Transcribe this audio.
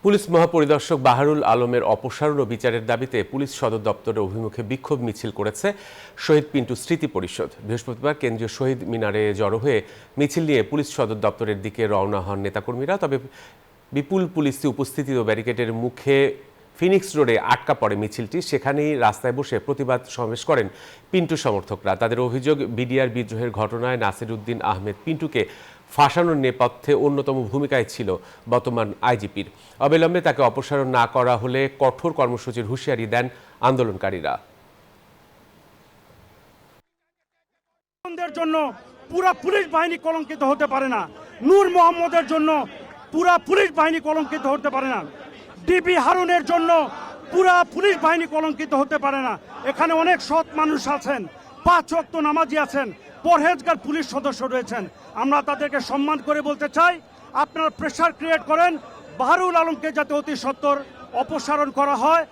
Police মহাপরিদর্শক Baharul আলমের অপসারণ ও বিচারের দাবিতে পুলিশ সদর দপ্তরের অভিমুখে বিক্ষোভ মিছিল করেছে শহীদ পিন্টু স্মৃতি পরিষদ। বৃহস্পতিবার কেন্দ্রীয় শহীদ মিনারে জড়ো হয়ে মিছিল নিয়ে পুলিশ সদর দপ্তরের দিকে রওনা হন নেতাকর্মীরা। তবে বিপুল পুলিশি উপস্থিতি ও ব্যারিকেডের মুখে ফিনিক্স রোডে আটকা পড়ে মিছিলটি। সেখানেই রাস্তায় বসে প্রতিবাদ সমাবেশ করেন পিন্টু সমর্থকরা। তাদের অভিযোগ, বিডিআর বিদ্রোহের ঘটনায় নাসির উদ্দিন আহমেদ পিন্টুকে ফাঁসানোর নেপথ্যে অন্যতম ভূমিকায় ছিল বর্তমান আইজিপির। অবিলম্বে তাকে অপসারণ না করা হলে কঠোর কর্মসূচির হুঁশিয়ারি দেন আন্দোলনকারীরা। জন্য পুরা পুলিশ বাহিনী কলঙ্কিত হতে পারে না, নূর মোহাম্মদের জন্য পুরা পুলিশ বাহিনী কলঙ্কিত হতে পারে না, ডিবি হারুনের জন্য পুরা পুলিশ বাহিনী কলঙ্কিত হতে পারে না। এখানে অনেক সৎ মানুষ আছেন, 5 ওয়াক্ত নামাজি আছেন, পরহেজগার পুলিশ সদস্য রয়েছেন। আমরা তাদেরকে সম্মান করে বলতে চাই, আপনারা প্রেসার ক্রিয়েট করেন বাহারুল আলমকে যাতে অতি সত্বর অপসারণ করা হয়।